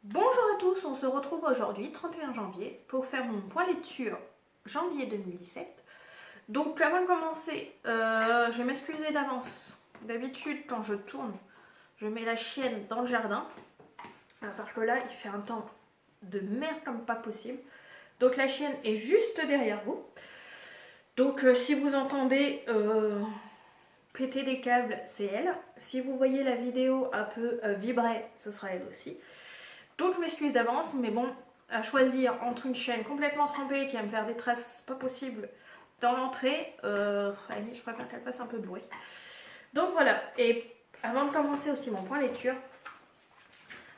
Bonjour à tous, on se retrouve aujourd'hui, 31 janvier, pour faire mon point lecture janvier 2017. Donc avant de commencer, je vais m'excuser d'avance. D'habitude, quand je tourne, je mets la chienne dans le jardin. Parce que là, il fait un temps de merde comme pas possible. Donc la chienne est juste derrière vous. Donc si vous entendez péter des câbles, c'est elle. Si vous voyez la vidéo un peu vibrer, ce sera elle aussi. Donc je m'excuse d'avance, mais bon, à choisir entre une chaîne complètement trempée qui va me faire des traces pas possibles dans l'entrée, je préfère qu'elle fasse un peu de bruit. Donc voilà, et avant de commencer aussi mon point lecture,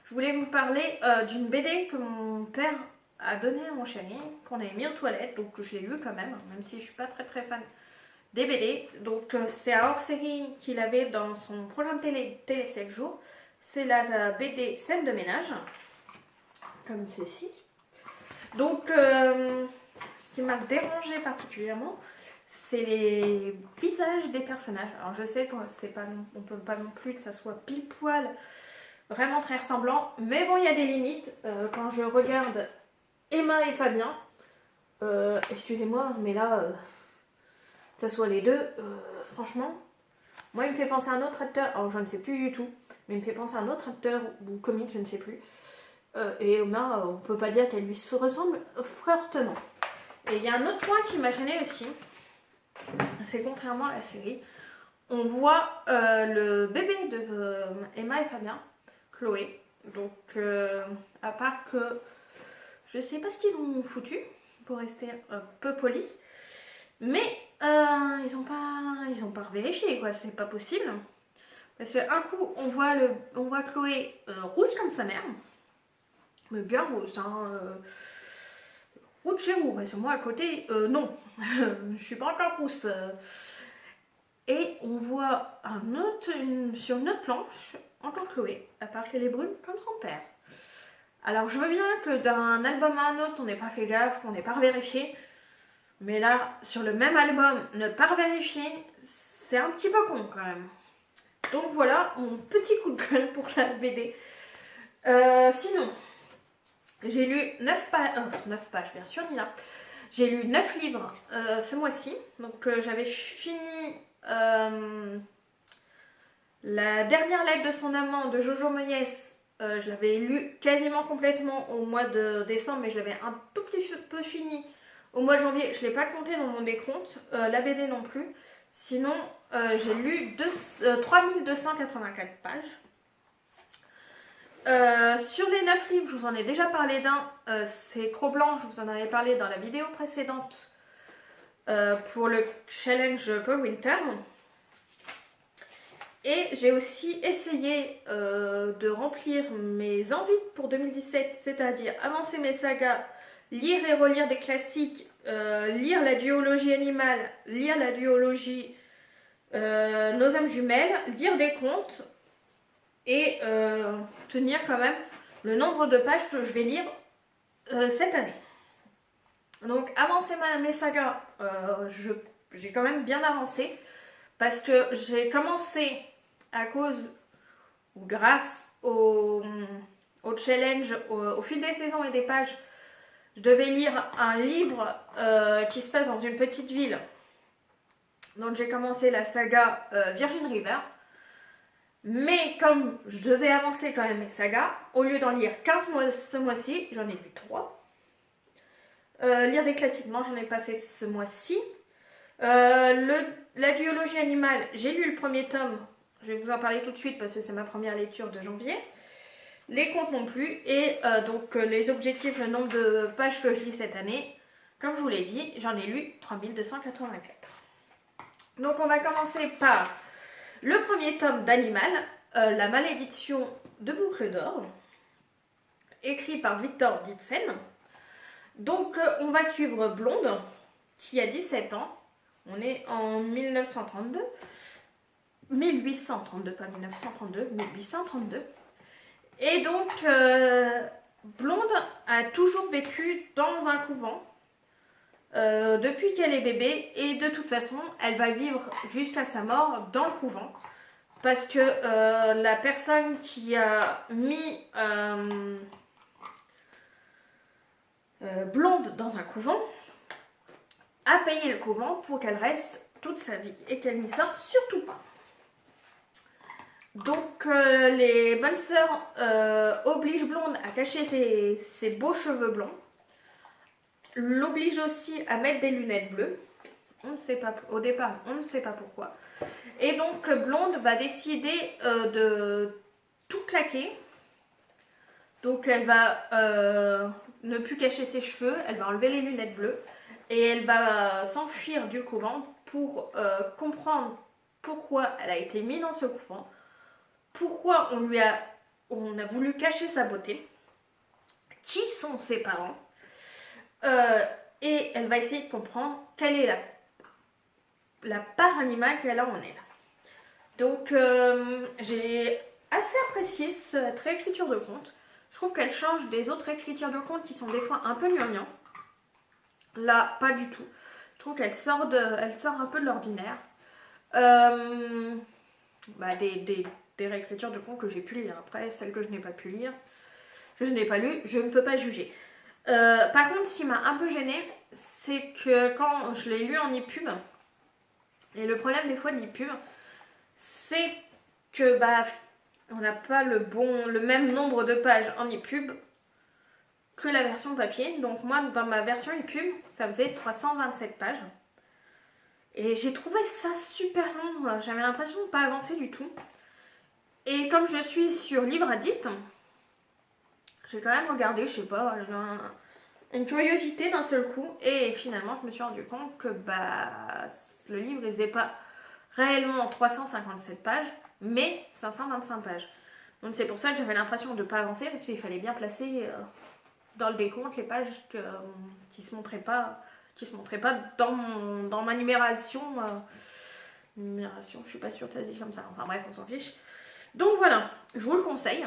je voulais vous parler d'une BD que mon père a donnée à mon chéri, qu'on avait mis aux toilettes, donc je l'ai lu quand même si je suis pas très fan des BD. Donc c'est un hors-série qu'il avait dans son programme télé 7 jours. C'est la BD Scène de ménage, comme ceci. Donc, ce qui m'a dérangé particulièrement, c'est les visages des personnages. Alors, je sais qu'on ne peut pas non plus que ça soit pile poil vraiment très ressemblant, mais bon, il y a des limites. Quand je regarde Emma et Fabien, excusez-moi, mais là, que ce soit les deux, franchement, moi, il me fait penser à un autre acteur. Alors, je ne sais plus du tout, mais il me fait penser à un autre acteur ou comique, je ne sais plus. Et Emma, on peut pas dire qu'elle lui se ressemble fortement. Et il y a un autre point qui m'a gêné aussi, c'est contrairement à la série, on voit le bébé de Emma et Fabien, Chloé. Donc, à part que je sais pas ce qu'ils ont foutu, pour rester un peu poli, mais ils ont pas vérifié, quoi, c'est pas possible. Parce qu'un coup, on voit Chloé rousse comme sa mère, mais bien rousse, hein. Rouge chez roux, parce que moi à côté, non, je suis pas encore rousse. Et on voit sur une autre planche, encore Chloé, à part qu'elle est brune comme son père. Alors je veux bien que d'un album à un autre, on n'ait pas fait gaffe, qu'on n'ait pas vérifié. Mais là, sur le même album, ne pas vérifier, c'est un petit peu con quand même. Donc voilà, mon petit coup de gueule pour la BD. Sinon, j'ai lu 9 pages, bien sûr, Nina. J'ai lu 9 livres ce mois-ci. Donc j'avais fini la dernière lettre de son amant de Jojo Moyes. Je l'avais lu quasiment complètement au mois de décembre, mais je l'avais un tout petit peu fini au mois de janvier. Je ne l'ai pas compté dans mon décompte, la BD non plus. Sinon, j'ai lu 3284 pages. Sur les 9 livres, je vous en ai déjà parlé d'un, c'est Cro-Blanc, je vous en avais parlé dans la vidéo précédente pour le challenge Go Winter. Et j'ai aussi essayé de remplir mes envies pour 2017, c'est-à-dire avancer mes sagas, lire et relire des classiques, lire la duologie animale, lire la duologie Nos âmes jumelles, lire des contes, et tenir quand même le nombre de pages que je vais lire cette année. Donc avancer mes sagas, j'ai quand même bien avancé parce que j'ai commencé à cause ou grâce au challenge, au fil des saisons et des pages. Je devais lire un livre qui se passe dans une petite ville. Donc j'ai commencé la saga Virgin River. Mais comme je devais avancer quand même mes sagas, au lieu d'en lire 15 ce mois-ci, j'en ai lu 3. Lire des classiques, non, j'en ai pas fait ce mois-ci. La duologie animale, j'ai lu le premier tome. Je vais vous en parler tout de suite parce que c'est ma première lecture de janvier. Les contes non plus. Et donc les objectifs, le nombre de pages que je lis cette année. Comme je vous l'ai dit, j'en ai lu 3284. Donc on va commencer par le premier tome d'Animal, La malédiction de Boucle d'Or, écrit par Victor Ditzen. Donc on va suivre Blonde, qui a 17 ans. On est en 1832, pas 1932, 1832. Et donc Blonde a toujours vécu dans un couvent depuis qu'elle est bébé, et de toute façon elle va vivre jusqu'à sa mort dans le couvent. Parce que la personne qui a mis blonde dans un couvent a payé le couvent pour qu'elle reste toute sa vie et qu'elle n'y sorte surtout pas. Donc les bonnes sœurs obligent Blonde à cacher ses beaux cheveux blonds, l'obligent aussi à mettre des lunettes bleues. On ne sait pas, au départ, on ne sait pas pourquoi. Et donc Blonde va décider de tout claquer. Donc elle va ne plus cacher ses cheveux, elle va enlever les lunettes bleues et elle va s'enfuir du couvent pour comprendre pourquoi elle a été mise dans ce couvent, pourquoi on a voulu cacher sa beauté, qui sont ses parents, et elle va essayer de comprendre quelle est la part animale qu'elle a en elle. Donc j'ai assez apprécié cette réécriture de conte. Je trouve qu'elle change des autres écritures de contes qui sont des fois un peu gnangnang. Là, pas du tout. Je trouve qu'elle sort un peu de l'ordinaire. Des réécritures de contes que j'ai pu lire. Après, celles que je n'ai pas pu lire, je n'ai pas lu, je ne peux pas juger. Par contre, ce qui m'a un peu gênée, c'est que quand je l'ai lu en e-pub, et le problème des fois de l'e-pub, c'est que on n'a pas le même nombre de pages en e-pub que la version papier. Donc moi, dans ma version e-pub, ça faisait 327 pages. Et j'ai trouvé ça super long. J'avais l'impression de ne pas avancer du tout. Et comme je suis sur Livre Addict, j'ai quand même regardé, je sais pas, une curiosité d'un seul coup. Et finalement, je me suis rendu compte que le livre, il faisait pas réellement 357 pages, mais 525 pages. Donc c'est pour ça que j'avais l'impression de ne pas avancer, parce qu'il fallait bien placer dans le décompte les pages qui se montraient pas dans ma numération. Numération, je suis pas sûre que ça se dit comme ça. Enfin bref, on s'en fiche. Donc voilà, je vous le conseille.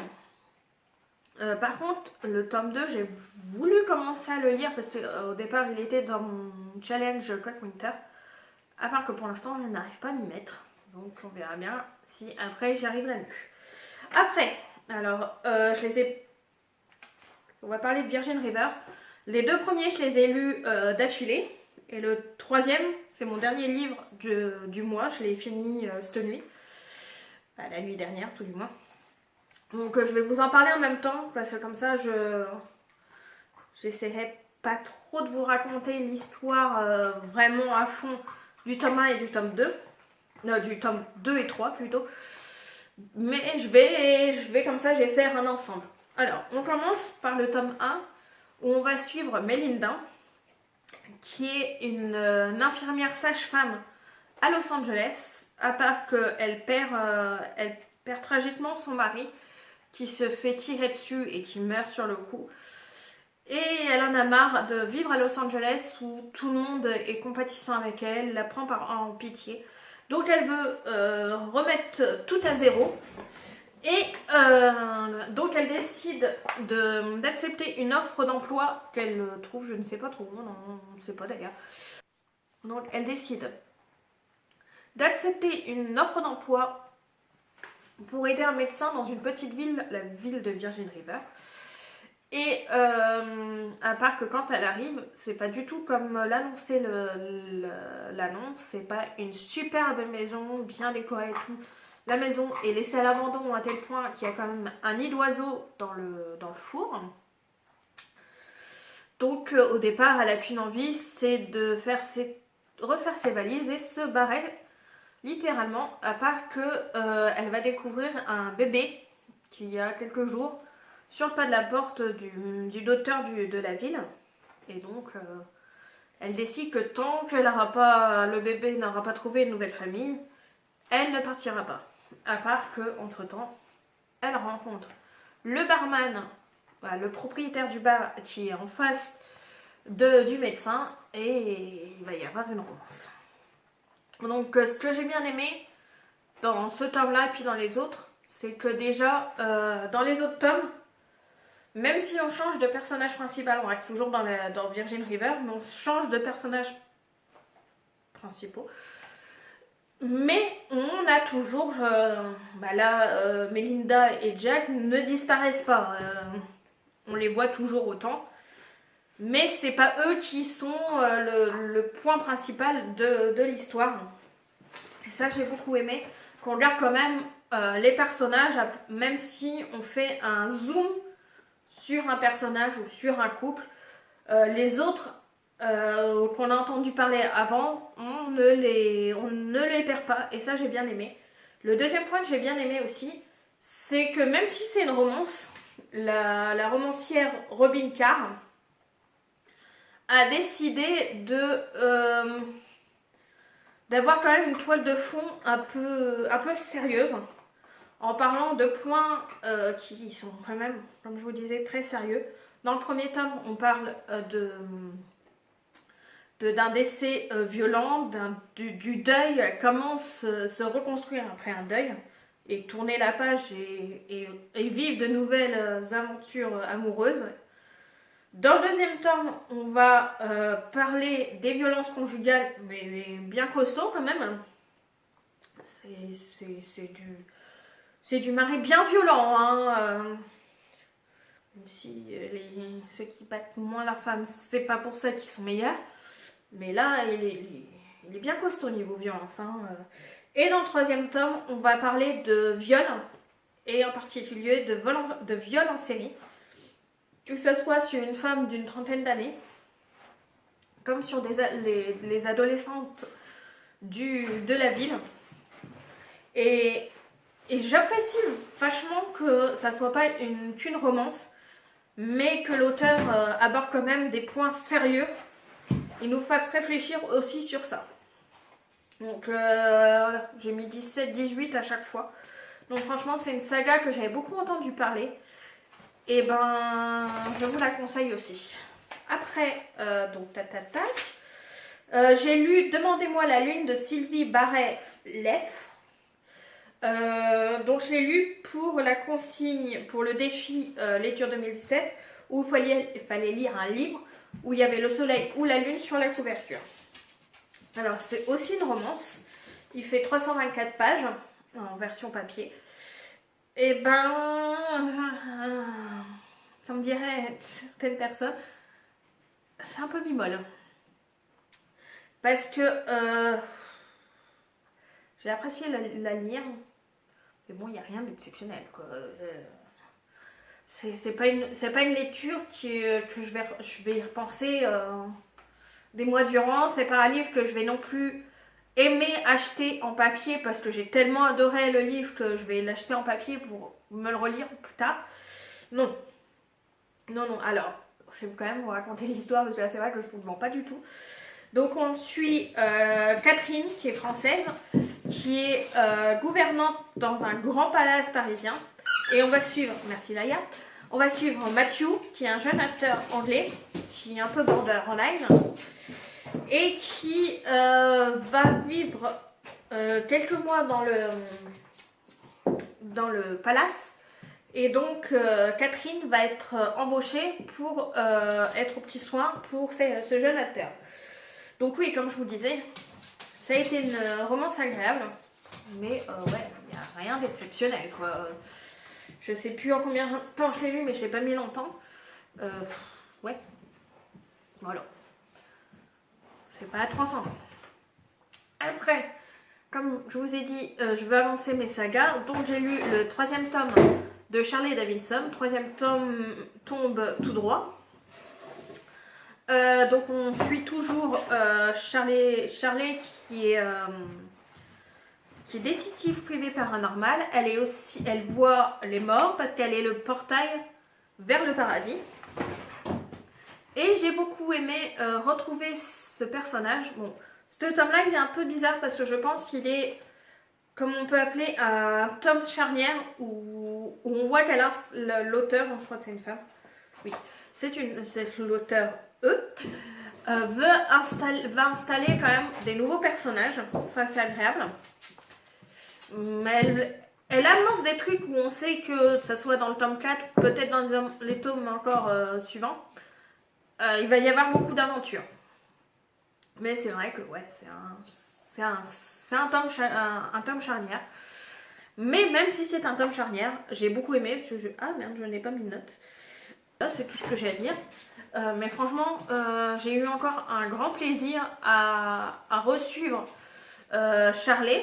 Par contre, le tome 2, j'ai voulu commencer à le lire parce qu'au départ, il était dans mon challenge Clock Winter. À part que pour l'instant, je n'arrive pas à m'y mettre. Donc on verra bien si après j'y arriverai mieux. Après, alors, on va parler de Virgin River. Les deux premiers, je les ai lus d'affilée. Et le troisième, c'est mon dernier livre du mois. Je l'ai fini cette nuit. La nuit dernière, tout du moins. Donc je vais vous en parler en même temps. Parce que comme ça, j'essaierai pas trop de vous raconter l'histoire vraiment à fond du tome 1 et du tome 2. Non, du tome 2 et 3 plutôt. Mais je vais comme ça, je vais faire un ensemble. Alors, on commence par le tome 1 où on va suivre Melinda, qui est une infirmière sage-femme à Los Angeles, à part qu'elle elle perd tragiquement son mari, qui se fait tirer dessus et qui meurt sur le coup. Et elle en a marre de vivre à Los Angeles où tout le monde est compatissant avec elle, la prend en pitié. Donc elle veut remettre tout à zéro. Et donc elle décide d'accepter une offre d'emploi qu'elle trouve, je ne sais pas trop, on ne sait pas d'ailleurs. Donc elle décide d'accepter une offre d'emploi pour aider un médecin dans une petite ville, la ville de Virgin River. Et à part que quand elle arrive, c'est pas du tout comme l'annonçait l'annonce, c'est pas une superbe maison bien décorée et tout. La maison est laissée à l'abandon à tel point qu'il y a quand même un nid d'oiseau dans le four. Donc au départ, elle n'a qu'une envie, c'est de refaire ses valises et se barrer littéralement, à part que elle va découvrir un bébé qui a quelques jours sur le pas de la porte du docteur de la ville. Et donc elle décide que tant que le bébé n'aura pas trouvé une nouvelle famille, elle ne partira pas. À part que entre temps, elle rencontre le barman, le propriétaire du bar qui est en face du médecin, et il va y avoir une romance. Donc ce que j'ai bien aimé dans ce tome-là et puis dans les autres, c'est que déjà dans les autres tomes, même si on change de personnage principal, on reste toujours dans Virgin River, mais on change de personnages principaux. Mais on a toujours, Melinda et Jack ne disparaissent pas. On les voit toujours autant. Mais c'est pas eux qui sont le point principal de l'histoire. Et ça, j'ai beaucoup aimé. Qu'on regarde quand même les personnages, même si on fait un zoom sur un personnage ou sur un couple. Les autres qu'on a entendu parler avant, on ne les perd pas. Et ça, j'ai bien aimé. Le deuxième point que j'ai bien aimé aussi, c'est que même si c'est une romance, la romancière Robin Carr a décidé d'avoir quand même une toile de fond un peu sérieuse, en parlant de points qui sont quand même, comme je vous disais, très sérieux. Dans le premier tome, on parle d'un décès violent, du deuil, comment se reconstruire après un deuil, et tourner la page et vivre de nouvelles aventures amoureuses. Dans le deuxième tome, on va parler des violences conjugales, mais bien costaud quand même. C'est du mari bien violent, hein. Même si ceux qui battent moins la femme, c'est pas pour ça qu'ils sont meilleurs. Mais là, il est bien costaud au niveau violence, hein. Et dans le troisième tome, on va parler de viol, et en particulier de viol en série. Que ce soit sur une femme d'une trentaine d'années, comme sur les adolescentes de la ville. Et j'apprécie vachement que ça soit pas qu'une romance, mais que l'auteur aborde quand même des points sérieux et nous fasse réfléchir aussi sur ça. Donc j'ai mis 17-18 à chaque fois. Donc franchement, c'est une saga que j'avais beaucoup entendu parler. Et ben, je vous la conseille aussi. Après, donc j'ai lu Demandez-moi la lune de Sylvie Barret-Leff. Donc je l'ai lu pour la consigne, pour le défi lecture 2017, où il fallait lire un livre où il y avait le soleil ou la lune sur la couverture. Alors c'est aussi une romance. Il fait 324 pages en version papier. Et ben, comme diraient certaines personnes, c'est un peu bimol. Parce que j'ai apprécié la lire, mais bon, il n'y a rien d'exceptionnel, quoi. C'est pas une lecture que je vais y repenser des mois durant. C'est pas un livre que je vais non plus aimer acheter en papier parce que j'ai tellement adoré le livre que je vais l'acheter en papier pour me le relire plus tard. Non. Alors, je vais quand même vous raconter l'histoire parce que là, c'est vrai que je vous le mens pas du tout. Donc, on suit Catherine, qui est française, qui est gouvernante dans un grand palace parisien. Et on va suivre, merci Laïa, on va suivre Matthew, qui est un jeune acteur anglais, qui est un peu borderline, et qui va vivre quelques mois dans le palace. Et donc Catherine va être embauchée pour être aux petits soins pour ce jeune acteur. Donc oui, comme je vous disais, ça a été une romance agréable, mais ouais, il n'y a rien d'exceptionnel, quoi. Je sais plus en combien de temps je l'ai lu, mais je l'ai pas mis longtemps. Ouais, voilà. C'est pas transcendant. Après, comme je vous ai dit, je veux avancer mes sagas. Donc j'ai lu le troisième tome de Charlie Davidson. Troisième tome tombe tout droit. Donc on suit toujours Charlie qui est détective privé paranormal. Elle voit les morts parce qu'elle est le portail vers le paradis. Et j'ai beaucoup aimé retrouver ce personnage. Bon, ce tome-là, il est un peu bizarre parce que je pense qu'il est, comme on peut appeler, un tome charnière où on voit qu'elle a l'auteur, je crois que c'est une femme. Oui, c'est l'auteur va installer quand même des nouveaux personnages. Ça, c'est agréable. Mais elle annonce des trucs où on sait que ça soit dans le tome 4 ou peut-être dans les tomes encore suivants. Il va y avoir beaucoup d'aventures. Mais c'est vrai que ouais, c'est un tome charnière. Mais même si c'est un tome charnière, j'ai beaucoup aimé parce que ah merde, je n'ai pas mis de notes. C'est tout ce que j'ai à dire. Mais franchement, j'ai eu encore un grand plaisir à resuivre Charlie,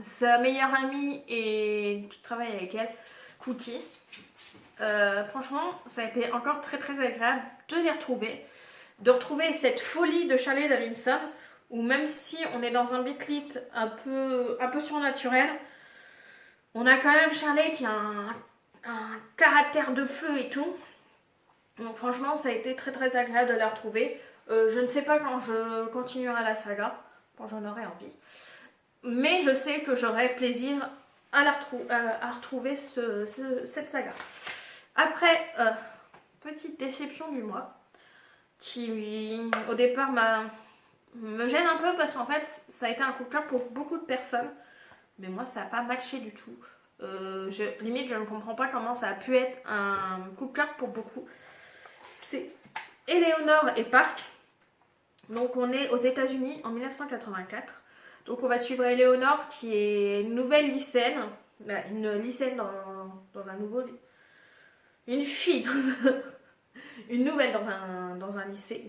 sa meilleure amie et je travaille avec elle, Cookie. Franchement, ça a été encore très très agréable de les retrouver, de retrouver cette folie de Charlie Davidson, où même si on est dans un beatlit un peu surnaturel, on a quand même Charlie qui a un caractère de feu et tout. Donc franchement, ça a été très très agréable de la retrouver. Je ne sais pas quand je continuerai la saga, quand j'en aurai envie. Mais je sais que j'aurai plaisir à retrouver cette saga. Après, petite déception du mois, qui au départ me gêne un peu parce qu'en fait, ça a été un coup de cœur pour beaucoup de personnes. Mais moi, ça n'a pas matché du tout. Limite, je ne comprends pas comment ça a pu être un coup de cœur pour beaucoup. C'est Eleanor et Park. Donc, on est aux États-Unis en 1984. Donc, on va suivre Eleanor qui est une nouvelle lycéenne. Une lycéenne dans un nouveau. Une fille. Une nouvelle dans un lycée.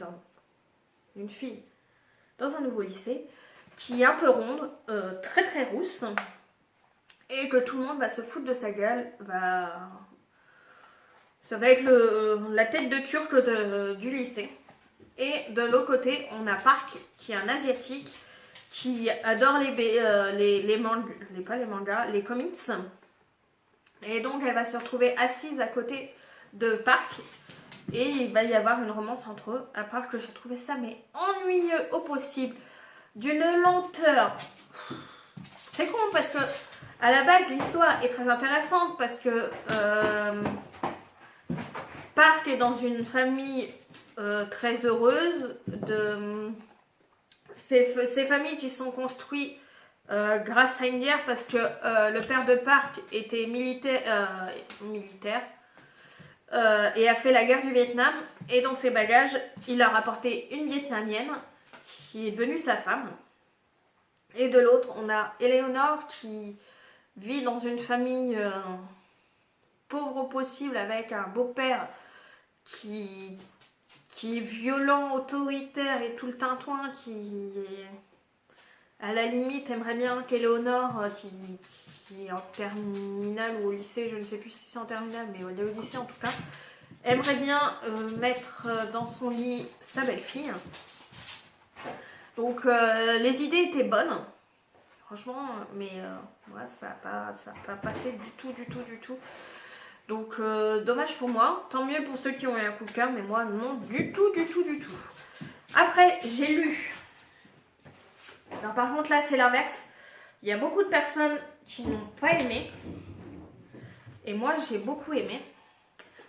Une fille dans un nouveau lycée. Qui est un peu ronde. Très très rousse. Et que tout le monde va se foutre de sa gueule. Ça va être la tête de turc du lycée. Et de l'autre côté, on a Park, qui est un asiatique, qui adore les mangas, les comics. Et donc, elle va se retrouver assise à côté de Park. Et il va y avoir une romance entre eux. À part que j'ai trouvé ça, mais ennuyeux au possible. D'une lenteur. C'est con parce que, à la base, l'histoire est très intéressante parce que Park est dans une famille très heureuse. Ces familles qui sont construites grâce à une guerre parce que le père de Park était militaire et a fait la guerre du Vietnam. Et dans ses bagages, il a rapporté une Vietnamienne qui est devenue sa femme. Et de l'autre, on a Eleanor qui vit dans une famille pauvre au possible avec un beau-père qui est violent, autoritaire et tout le tintouin, qui à la limite aimerait bien qu'Eleanor, qui est en terminale ou au lycée, je ne sais plus si c'est en terminale, mais elle est au lycée en tout cas, aimerait bien mettre dans son lit sa belle-fille. Donc les idées étaient bonnes, franchement, mais ouais, ça n'a pas passé du tout. Donc dommage pour moi, tant mieux pour ceux qui ont eu un coup de cœur, mais moi non du tout. Après j'ai lu, alors par contre là c'est l'inverse, il y a beaucoup de personnes qui n'ont pas aimé, et moi j'ai beaucoup aimé,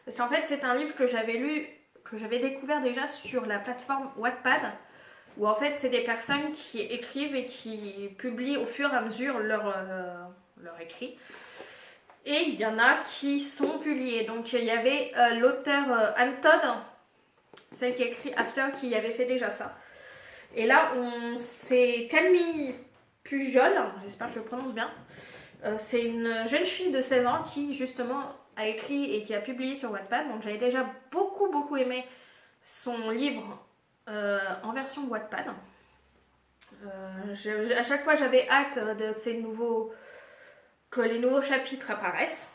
parce qu'en fait c'est un livre que j'avais lu, que j'avais découvert déjà sur la plateforme Wattpad, où en fait c'est des personnes qui écrivent et qui publient au fur et à mesure leur écrit. Et il y en a qui sont publiés. Donc il y avait l'auteur Anne Todd, celle qui a écrit After, qui avait fait déjà ça. Et là, c'est Camille Pujol, j'espère que je le prononce bien. C'est une jeune fille de 16 ans qui justement a écrit et qui a publié sur Wattpad. Donc j'avais déjà beaucoup aimé son livre en version Wattpad. À chaque fois j'avais hâte que les nouveaux chapitres apparaissent.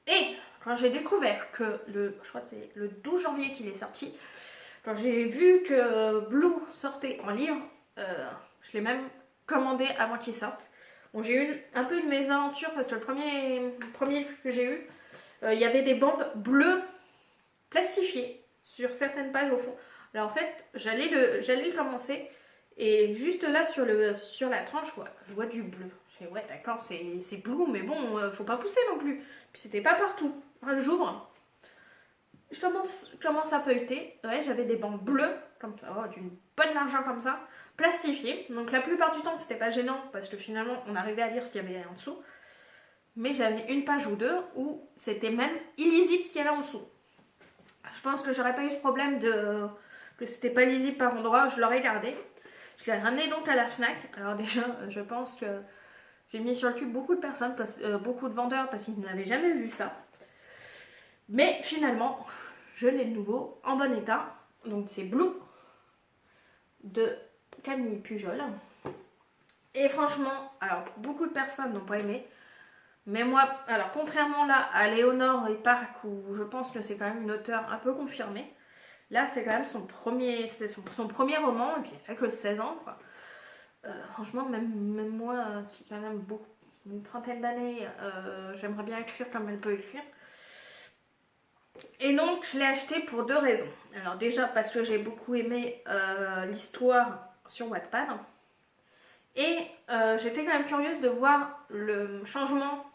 Et quand j'ai découvert que je crois que c'est le 12 janvier qu'il est sorti, quand j'ai vu que Blue sortait en livre, je l'ai même commandé avant qu'il sorte. Bon, j'ai eu un peu une mésaventure parce que le premier livre que j'ai eu, il y avait des bandes bleues plastifiées sur certaines pages au fond. Alors en fait, j'allais le commencer et juste là sur la tranche, je vois du bleu. Je fais ouais d'accord, c'est bleu, mais bon, faut pas pousser non plus. Puis c'était pas partout. Un jour, je commence à feuilleter. Ouais, j'avais des bandes bleues, comme ça, d'une bonne largeur comme ça, plastifiées. Donc la plupart du temps, c'était pas gênant parce que finalement, on arrivait à lire ce qu'il y avait en dessous. Mais j'avais une page ou deux où c'était même illisible ce qu'il y avait en dessous. Je pense que j'aurais pas eu ce problème que c'était pas lisible par endroit. Je l'aurais gardé. Je l'ai ramené donc à la Fnac. Alors déjà, je pense que j'ai mis sur le cul beaucoup de personnes, beaucoup de vendeurs parce qu'ils n'avaient jamais vu ça. Mais finalement, je l'ai de nouveau en bon état. Donc c'est Blue de Camille Pujol. Et franchement, alors beaucoup de personnes n'ont pas aimé. Mais moi, alors contrairement là à Léonore et Park, où je pense que c'est quand même une auteure un peu confirmée, là c'est quand même son premier roman, et puis il a que 16 ans, quoi. Franchement, même moi, qui quand même une trentaine d'années, j'aimerais bien écrire comme elle peut écrire. Et donc je l'ai acheté pour deux raisons. Alors déjà parce que j'ai beaucoup aimé l'histoire sur Wattpad. Et j'étais quand même curieuse de voir le changement,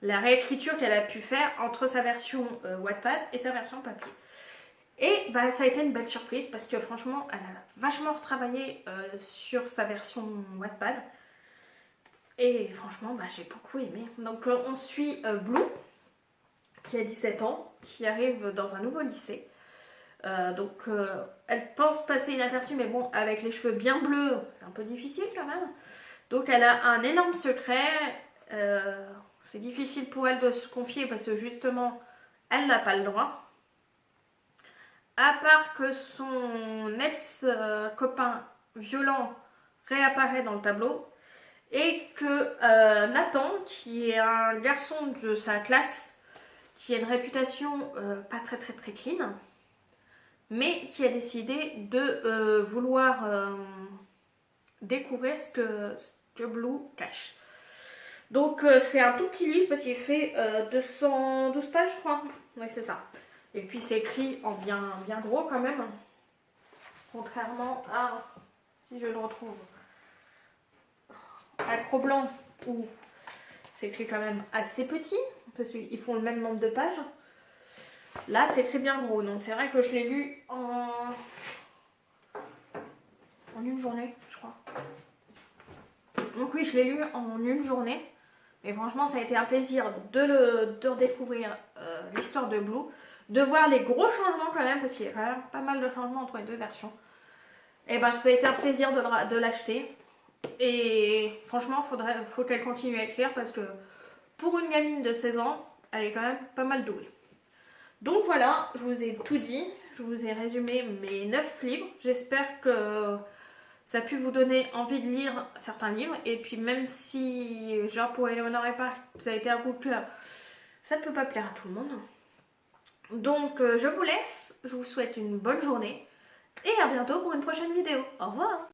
la réécriture qu'elle a pu faire entre sa version Wattpad et sa version papier. Et bah, ça a été une belle surprise parce que franchement, elle a vachement retravaillé sur sa version Wattpad. Et franchement, bah, j'ai beaucoup aimé. Donc on suit Blue, qui a 17 ans, qui arrive dans un nouveau lycée. Elle pense passer inaperçue, mais bon, avec les cheveux bien bleus, c'est un peu difficile quand même. Donc elle a un énorme secret. C'est difficile pour elle de se confier parce que justement, elle n'a pas le droit. À part que son ex-copain violent réapparaît dans le tableau. Et que Nathan, qui est un garçon de sa classe, qui a une réputation pas très clean, mais qui a décidé de vouloir découvrir ce que Blue cache. Donc c'est un tout petit livre parce qu'il fait 212 pages, je crois. Oui, c'est ça. Et puis c'est écrit en bien gros quand même. Contrairement à, si je le retrouve, Accro Blanc, où c'est écrit quand même assez petit, parce qu'ils font le même nombre de pages. Là, c'est écrit bien gros, donc c'est vrai que je l'ai lu en une journée, je crois. Donc oui, je l'ai lu en une journée. Mais franchement, ça a été un plaisir de redécouvrir l'histoire de Blue, de voir les gros changements quand même, parce qu'il y a quand même pas mal de changements entre les deux versions. Et ben, ça a été un plaisir de l'acheter. Et franchement, faut qu'elle continue à écrire, parce que pour une gamine de 16 ans, elle est quand même pas mal douée. Donc voilà, je vous ai tout dit, je vous ai résumé mes 9 livres. J'espère que ça a pu vous donner envie de lire certains livres. Et puis même si, genre pour Éléonore et Park, ça a été un coup de cœur, ça ne peut pas plaire à tout le monde. Donc je vous laisse, je vous souhaite une bonne journée. Et à bientôt pour une prochaine vidéo. Au revoir!